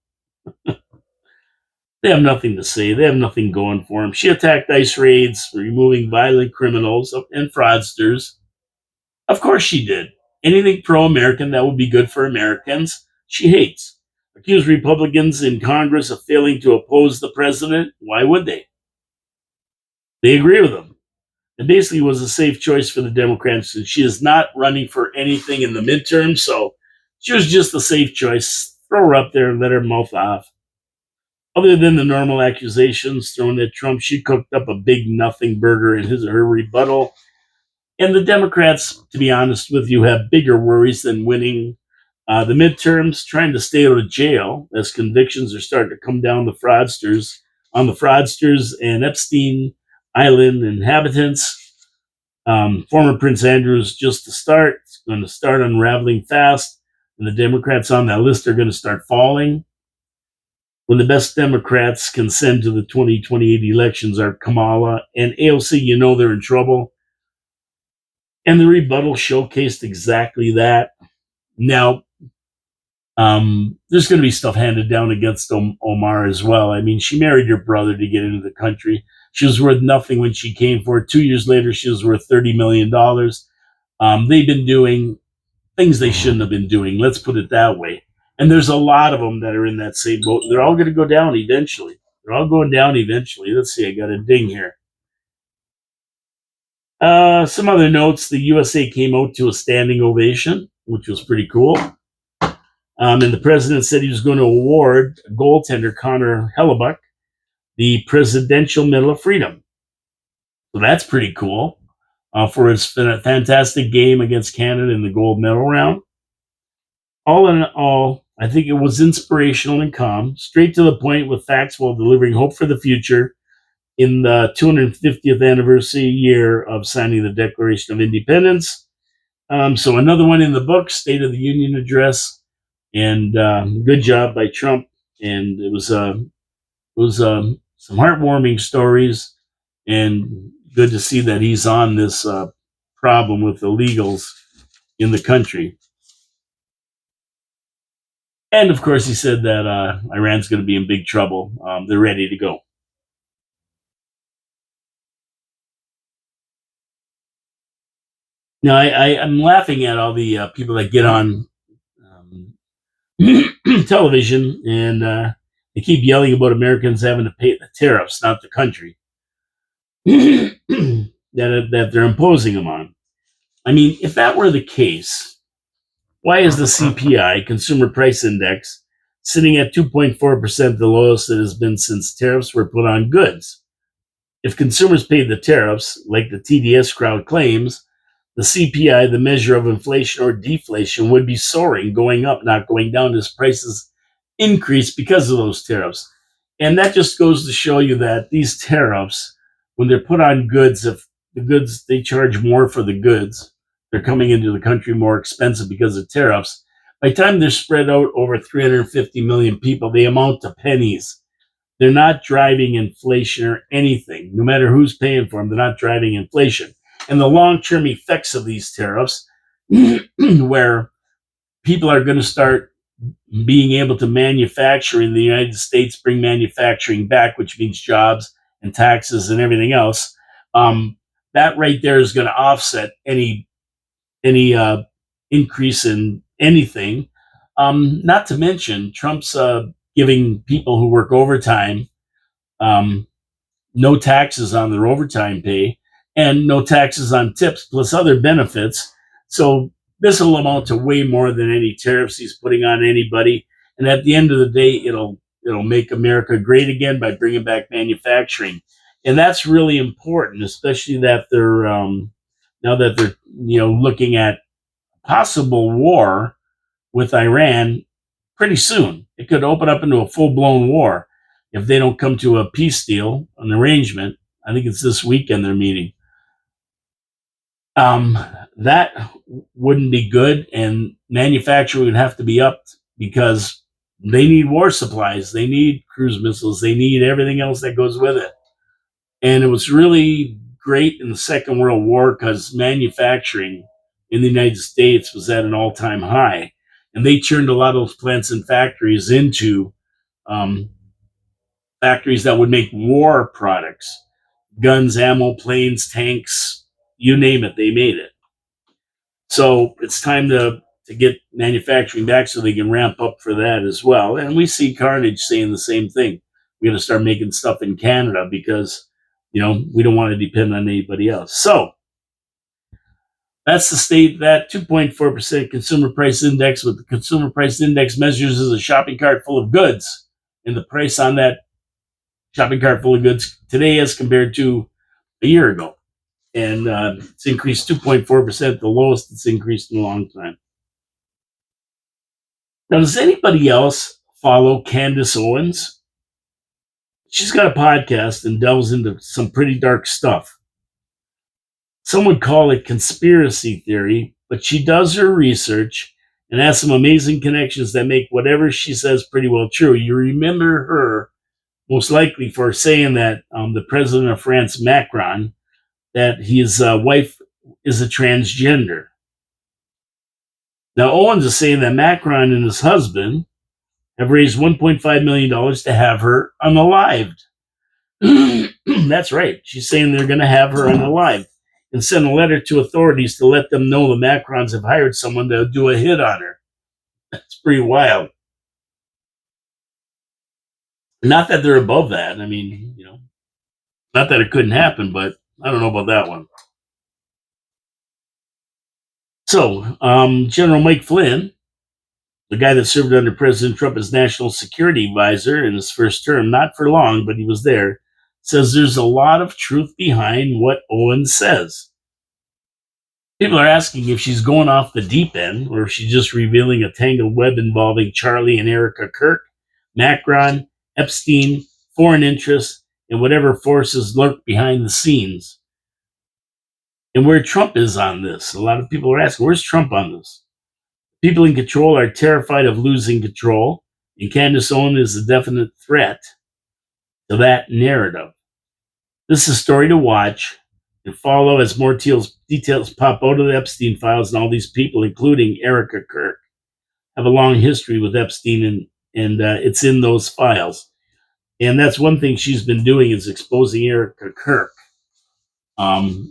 They have nothing to say. They have nothing going for them. She attacked ICE raids, removing violent criminals and fraudsters. Of course she did. Anything pro-American that would be good for Americans, she hates. Accused Republicans in Congress of failing to oppose the president. Why would they? They agree with him. It basically was a safe choice for the Democrats. She is not running for anything in the midterm, so she was just a safe choice. Throw her up there and let her mouth off. Other than the normal accusations thrown at Trump, she cooked up a big nothing burger in his or her rebuttal. And the Democrats, to be honest with you, have bigger worries than winning the midterms, trying to stay out of jail as convictions are starting to come down on the fraudsters and Epstein Island inhabitants. Former Prince Andrew's just to start. It's going to start unraveling fast, and the Democrats on that list are going to start falling. When the best Democrats can send to the 2028 elections are Kamala and AOC, you know they're in trouble. And the rebuttal showcased exactly that. Now, there's going to be stuff handed down against Omar as well. I mean, she married her brother to get into the country. She was worth nothing when she came for it. 2 years later, she was worth $30 million. They've been doing things they shouldn't have been doing. Let's put it that way. And there's a lot of them that are in that same boat. They're all going to go down eventually. They're all going down eventually. Let's see. I got a ding here. Some other notes. The USA came out to a standing ovation, which was pretty cool. And the president said he was going to award goaltender Connor Hellebuck the Presidential Medal of Freedom. So that's pretty cool for his fantastic game against Canada in the gold medal round. All in all, I think it was inspirational and calm, straight to the point with facts while delivering hope for the future in the 250th anniversary year of signing the Declaration of Independence. So another one in the book, State of the Union Address, and good job by Trump. And it was some heartwarming stories, and good to see that he's on this problem with illegals in the country. And of course, he said that Iran's going to be in big trouble. They're ready to go. Now, I'm laughing at all the people that get on television and they keep yelling about Americans having to pay the tariffs, not the country, that they're imposing them on. I mean, if that were the case, why is the CPI, Consumer Price Index, sitting at 2.4%, the lowest it has been since tariffs were put on goods? If consumers paid the tariffs, like the TDS crowd claims, the CPI, the measure of inflation or deflation, would be soaring, going up, not going down, as prices increase because of those tariffs. And that just goes to show you that these tariffs, when they're put on goods, if the goods, they charge more for the goods, they're coming into the country more expensive because of tariffs. By the time they're spread out over 350 million people, they amount to pennies. They're not driving inflation or anything. No matter who's paying for them, they're not driving inflation. And the long-term effects of these tariffs, where people are going to start being able to manufacture in the United States, bring manufacturing back, which means jobs and taxes and everything else, that right there is going to offset any increase in anything. Not to mention, Trump's giving people who work overtime no taxes on their overtime pay and no taxes on tips, plus other benefits. So this will amount to way more than any tariffs he's putting on anybody. And at the end of the day, it'll make America great again by bringing back manufacturing. And that's really important, especially that they're now that they're looking at possible war with Iran pretty soon. It could open up into a full-blown war. if they don't come to a peace deal, an arrangement. I think it's this weekend they're meeting. That wouldn't be good, and manufacturing would have to be upped because they need war supplies, they need cruise missiles, they need everything else that goes with it. And it was really great in the Second World War because manufacturing in the United States was at an all-time high, and they turned a lot of those plants and factories into um, factories that would make war products, guns, ammo, planes, tanks, you name it, they made it. So it's time to get manufacturing back so they can ramp up for that as well. And we see Carnage saying the same thing. We got to start making stuff in Canada because, we don't want to depend on anybody else. So that's the state. That 2.4% consumer price index, what the consumer price index measures is a shopping cart full of goods. And the price on that shopping cart full of goods today as compared to a year ago. And it's increased 2.4%, the lowest it's increased in a long time. Now, does anybody else follow Candace Owens? She's got a podcast and delves into some pretty dark stuff. Some would call it conspiracy theory, but she does her research and has some amazing connections that make whatever she says pretty well true. You remember her most likely for saying that the president of France, Macron, that his wife is a transgender. Now, Owens is saying that Macron and his husband have raised $1.5 million to have her unalived. That's right. She's saying they're going to have her unalived and send a letter to authorities to let them know the Macrons have hired someone to do a hit on her. That's pretty wild. Not that they're above that. I mean, not that it couldn't happen, but I don't know about that one. So, General Mike Flynn, the guy that served under President Trump as national security advisor in his first term, not for long, but he was there, says there's a lot of truth behind what Owens says. People are asking if she's going off the deep end or if she's just revealing a tangled web involving Charlie and Erica Kirk, Macron, Epstein, foreign interests, and whatever forces lurk behind the scenes. And where Trump is on this. A lot of people are asking, where's Trump on this? People in control are terrified of losing control, and Candace Owens is a definite threat to that narrative. This is a story to watch and follow as more details pop out of the Epstein files, and all these people, including Erica Kirk, have a long history with Epstein, and it's in those files. And that's one thing she's been doing is exposing Erica Kirk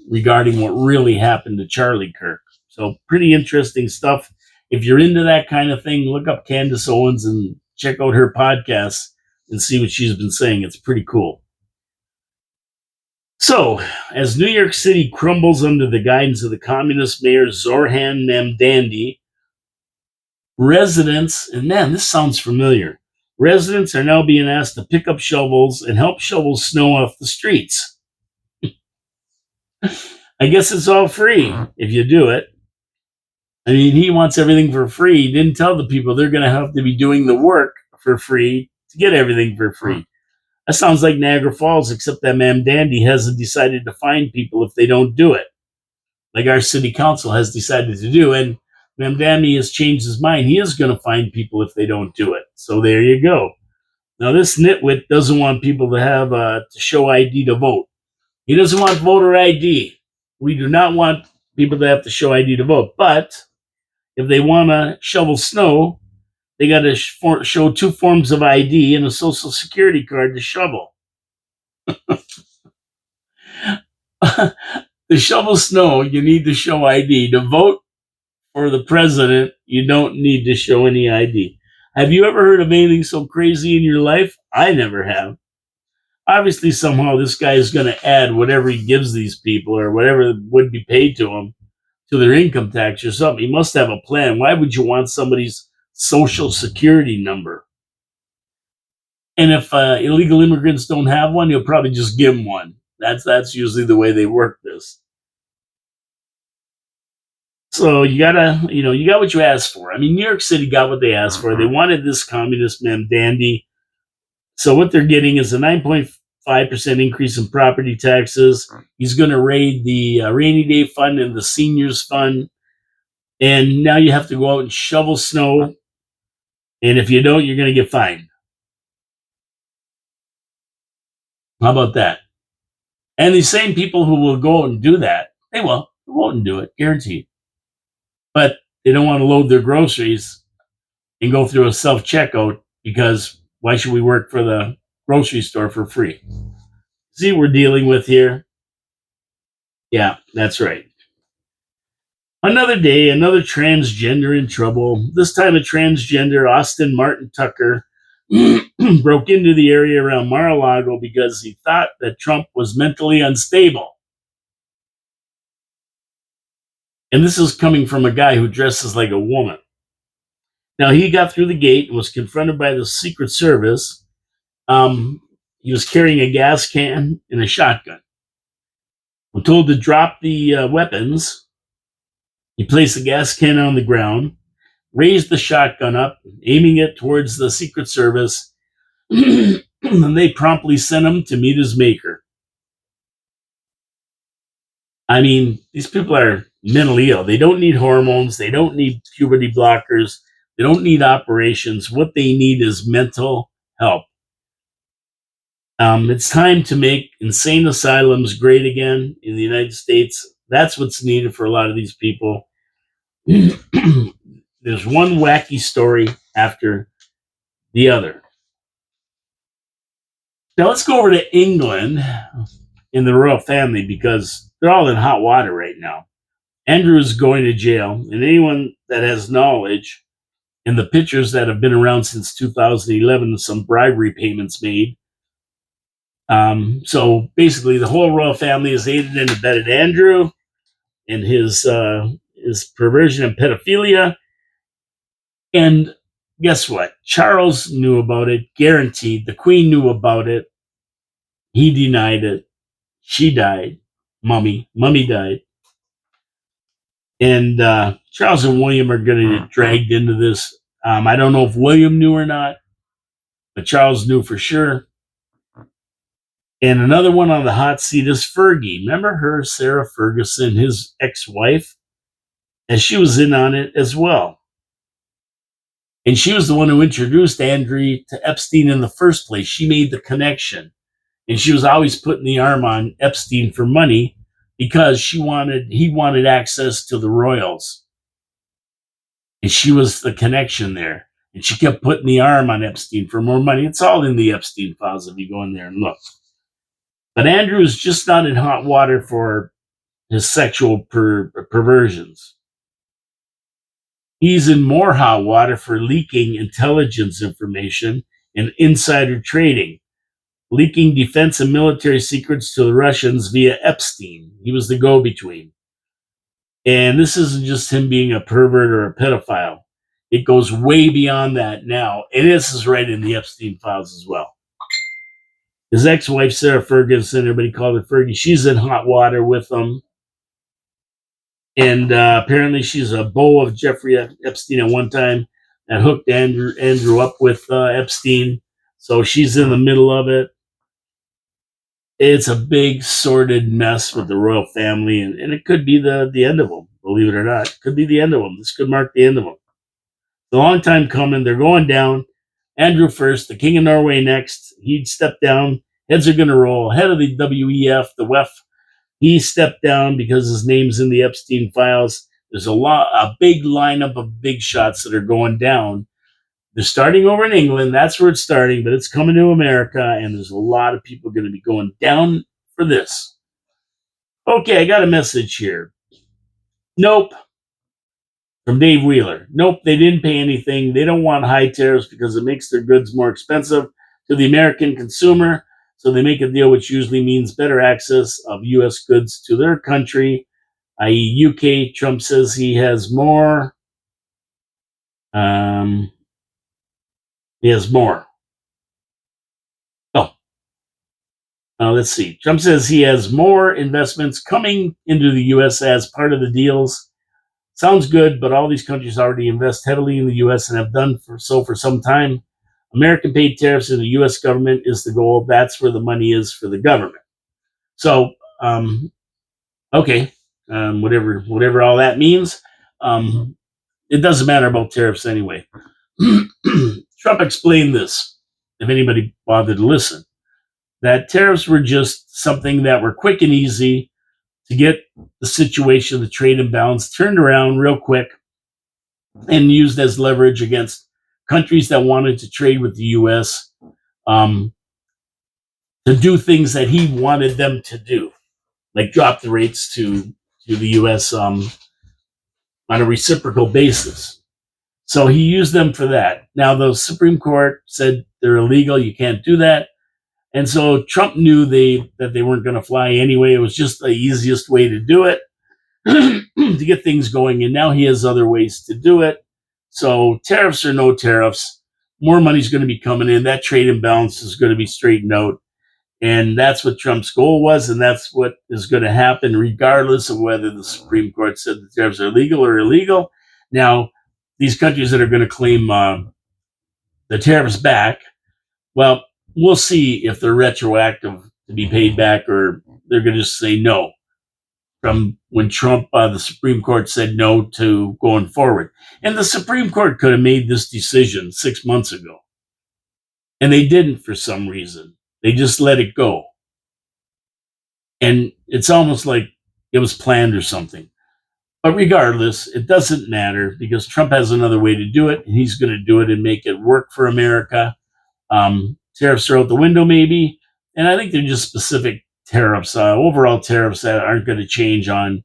regarding what really happened to Charlie Kirk. So pretty interesting stuff. If you're into that kind of thing, look up Candace Owens and check out her podcast and see what she's been saying. It's pretty cool. So, as New York City crumbles under the guidance of the communist mayor Zoran Mamdani, residents, and man, this sounds familiar, residents are now being asked to pick up shovels and help shovel snow off the streets. I guess it's all free if you do it. I mean, he wants everything for free. He didn't tell the people they're going to have to be doing the work for free to get everything for free. That sounds like Niagara Falls, except that Mamdani hasn't decided to fine people if they don't do it, like our city council has decided to do. And Mamdani has changed his mind. He is going to fine people if they don't do it. So there you go. Now, this nitwit doesn't want people to have to show ID to vote. He doesn't want voter ID. We do not want people to have to show ID to vote. But if they want to shovel snow, they got to show two forms of ID and a social security card to shovel. To shovel snow, you need to show ID. To vote for the president, you don't need to show any ID. Have you ever heard of anything so crazy in your life? I never have. Obviously, somehow this guy is going to add whatever he gives these people or whatever would be paid to him to their income tax or something. He must have a plan. Why would you want somebody's social security number? And if illegal immigrants don't have one, you'll probably just give them one. That's usually the way they work this. So you got what you asked for. I mean, New York City got what they asked for. They wanted this communist Mamdani So what they're getting is a 9.5% increase in property taxes. He's going to raid the rainy day fund and the seniors fund. And now you have to go out and shovel snow. And if you don't, you're going to get fined. How about that? And these same people who will go out and do that, they will go out and do it, guaranteed. But they don't want to load their groceries and go through a self-checkout because why should we work for the grocery store for free? See what we're dealing with here? Yeah, that's right. Another day, another transgender in trouble. This time a transgender, Austin Martin Tucker, broke into the area around Mar-a-Lago because he thought that Trump was mentally unstable. And this is coming from a guy who dresses like a woman. Now, he got through the gate and was confronted by the Secret Service. He was carrying a gas can and a shotgun. When told to drop the weapons, he placed the gas can on the ground, raised the shotgun up, aiming it towards the Secret Service, and they promptly sent him to meet his maker. I mean, these people are mentally ill. They don't need hormones. They don't need puberty blockers. They don't need operations. What they need is mental help. It's time to make insane asylums great again in the United States. That's what's needed for a lot of these people. There's one wacky story after the other. Now let's go over to England in the royal family because they're all in hot water right now. Andrew is going to jail, and anyone that has knowledge in the pictures that have been around since 2011, some bribery payments made. So basically, the whole royal family is aided and abetted Andrew and his perversion and pedophilia. And guess what? Charles knew about it, guaranteed. The Queen knew about it. He denied it. She died. Mummy died. And Charles and William are going to get dragged into this. I don't know if William knew or not, but Charles knew for sure. And another one on the hot seat is Fergie. Remember her, Sarah Ferguson, his ex-wife? And she was in on it as well. And she was the one who introduced Andrew to Epstein in the first place. She made the connection. And she was always putting the arm on Epstein for money because he wanted access to the royals. And she was the connection there. And she kept putting the arm on Epstein for more money. It's all in the Epstein files if you go in there and look. But Andrew is just not in hot water for his sexual perversions. He's in more hot water for leaking intelligence information and insider trading, leaking defense and military secrets to the Russians via Epstein. He was the go-between. And this isn't just him being a pervert or a pedophile. It goes way beyond that now. And this is right in the Epstein files as well. His ex-wife, Sarah Ferguson, everybody called her Fergie, she's in hot water with him. And apparently she's a beau of Jeffrey Epstein at one time that hooked Andrew up with Epstein. So she's in the middle of it. It's a big, sordid mess with the royal family, and it could be the end of them, believe it or not. It could be the end of them. This could mark the end of them. It's a long time coming. They're going down. Andrew first, the King of Norway next. He'd step down. Heads are going to roll. Head of the WEF, the WEF, he stepped down because his name's in the Epstein files. There's a big lineup of big shots that are going down. They're starting over in England. That's where it's starting, but it's coming to America, and there's a lot of people going to be going down for this. Okay, I got a message here. Nope. From Dave Wheeler. Nope, they didn't pay anything. They don't want high tariffs because it makes their goods more expensive to the American consumer. So they make a deal which usually means better access of U.S. goods to their country, i.e. UK. Trump says he has more. He has more. Let's see. Trump says he has more investments coming into the U.S. as part of the deals. Sounds good, but all these countries already invest heavily in the U.S. and have done for some time. American paid tariffs in the U.S. government is the goal. That's where the money is for the government. So, okay, whatever all that means. It doesn't matter about tariffs anyway. Trump explained this, if anybody bothered to listen, that tariffs were just something that were quick and easy to get the situation, the trade imbalance, turned around real quick and used as leverage against countries that wanted to trade with the U.S. To do things that he wanted them to do, like drop the rates to the U.S. On a reciprocal basis. So he used them for that. Now, the Supreme Court said they're illegal. You can't do that. And so Trump knew that they weren't going to fly anyway. It was just the easiest way to do it to get things going. And now he has other ways to do it. So tariffs or no tariffs, more money's going to be coming in. That trade imbalance is going to be straightened out. And that's what Trump's goal was. And that's what is going to happen regardless of whether the Supreme Court said the tariffs are legal or illegal. Now, these countries that are going to claim the tariffs back, well, we'll see if they're retroactive to be paid back or they're going to just say no from when Trump, the Supreme Court said no to going forward. And the Supreme Court could have made this decision 6 months ago. And they didn't for some reason. They just let it go. And it's almost like it was planned or something. But regardless, it doesn't matter because Trump has another way to do it, and he's going to do it and make it work for America. Tariffs are out the window, maybe. And I think they're just specific tariffs, overall tariffs that aren't going to change on,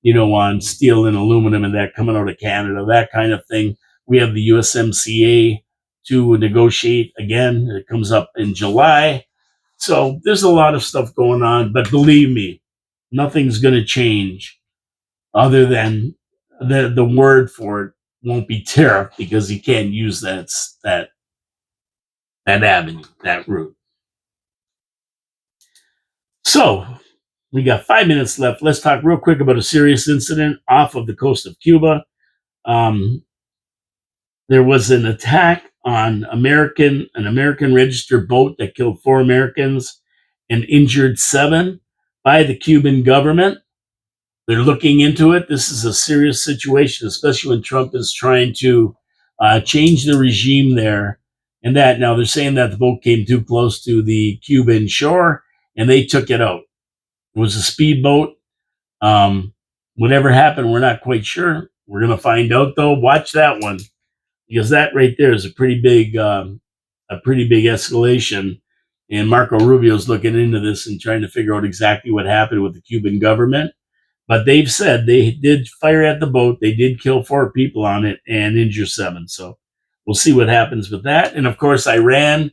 on steel and aluminum and that coming out of Canada, that kind of thing. We have the USMCA to negotiate again. It comes up in July. So there's a lot of stuff going on, but believe me, nothing's going to change other than the word for it won't be tariff because he can't use that avenue, that route. So we got 5 minutes left. Let's talk real quick about a serious incident off of the coast of Cuba. There was an attack on an American registered boat that killed 4 Americans and injured 7 by the Cuban government. They're looking into it. This is a serious situation, especially when Trump is trying to change the regime there. And that now they're saying that the boat came too close to the Cuban shore and they took it out. It was a speedboat. Whatever happened, we're not quite sure. We're going to find out though. Watch that one because that right there is a pretty big escalation. And Marco Rubio's looking into this and trying to figure out exactly what happened with the Cuban government. But they've said they did fire at the boat. They did kill 4 people on it and injure 7. So we'll see what happens with that. And of course, Iran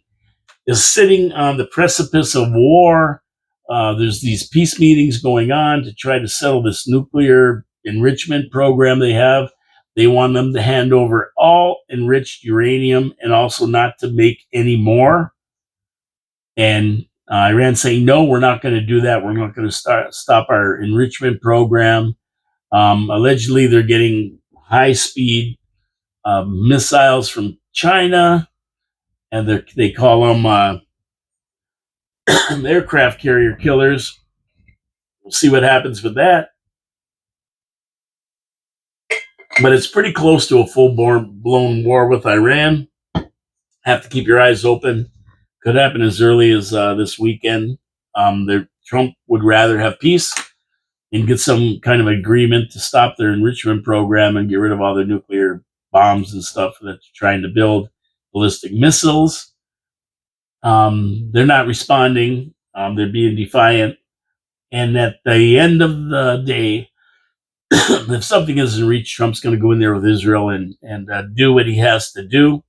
is sitting on the precipice of war. There's these peace meetings going on to try to settle this nuclear enrichment program they have. They want them to hand over all enriched uranium and also not to make any more. And Iran saying, no, we're not going to do that. We're not going to stop our enrichment program. Allegedly, they're getting high-speed missiles from China, and they call them aircraft carrier killers. We'll see what happens with that. But it's pretty close to a full-blown war with Iran. Have to keep your eyes open. Could happen as early as this weekend. Trump would rather have peace and get some kind of agreement to stop their enrichment program and get rid of all their nuclear bombs and stuff that they're trying to build, ballistic missiles. They're not responding. They're being defiant. And at the end of the day, if something isn't reached, Trump's going to go in there with Israel and do what he has to do.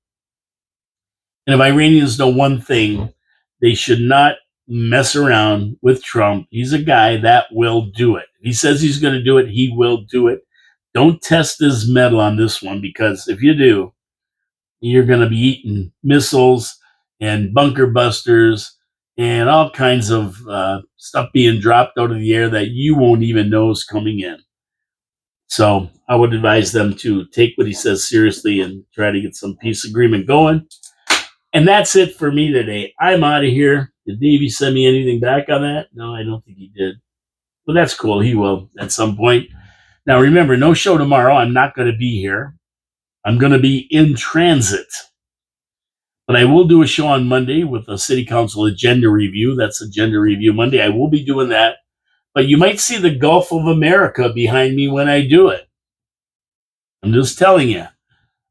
And if Iranians know one thing, they should not mess around with Trump. He's a guy that will do it. If he says he's going to do it, he will do it. Don't test his mettle on this one because if you do, you're going to be eating missiles and bunker busters and all kinds of stuff being dropped out of the air that you won't even know is coming in. So I would advise them to take what he says seriously and try to get some peace agreement going. And that's it for me today. I'm out of here. Did Davey send me anything back on that? No, I don't think he did. But that's cool. He will at some point. Now, remember, no show tomorrow. I'm not going to be here. I'm going to be in transit. But I will do a show on Monday with a city council agenda review. That's Agenda Review Monday. I will be doing that. But you might see the Gulf of America behind me when I do it. I'm just telling you.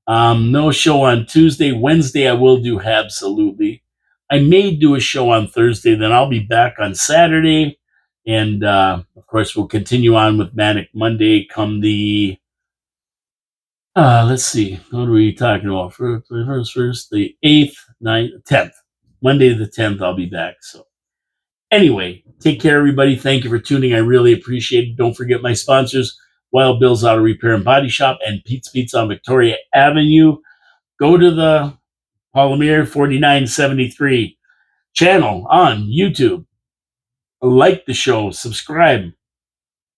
No show on Tuesday. Wednesday, I will do absolutely. I may do a show on Thursday. Then I'll be back on Saturday. And, of course, we'll continue on with Manic Monday come the, let's see, what are we talking about? First, the 8th, 9th, 10th. Monday the 10th, I'll be back. So anyway, take care, everybody. Thank you for tuning. I really appreciate it. Don't forget my sponsors, Wild Bill's Auto Repair and Body Shop and Pete's Pizza on Victoria Avenue. Go to the Palomir 4973 channel on YouTube. Like the show, subscribe.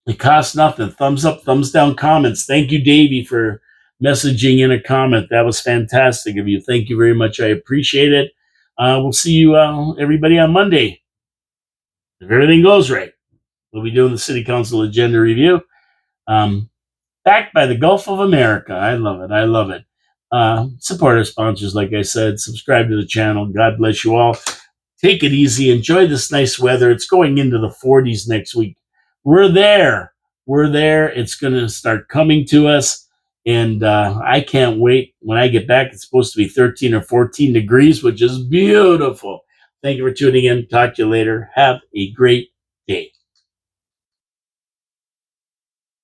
It costs nothing. Thumbs up, thumbs down, comments. Thank you, Davey, for messaging in a comment. That was fantastic of you. Thank you very much. I appreciate it. We'll see you, everybody, on Monday. If everything goes right, we'll be doing the City Council Agenda Review. Backed by the Gulf of America. I love it. I love it. Support our sponsors, like I said. Subscribe to the channel. God bless you all. Take it easy. Enjoy this nice weather. It's going into the 40s next week. We're there. We're there. It's going to start coming to us. And I can't wait. When I get back, it's supposed to be 13 or 14 degrees, which is beautiful. Thank you for tuning in. Talk to you later. Have a great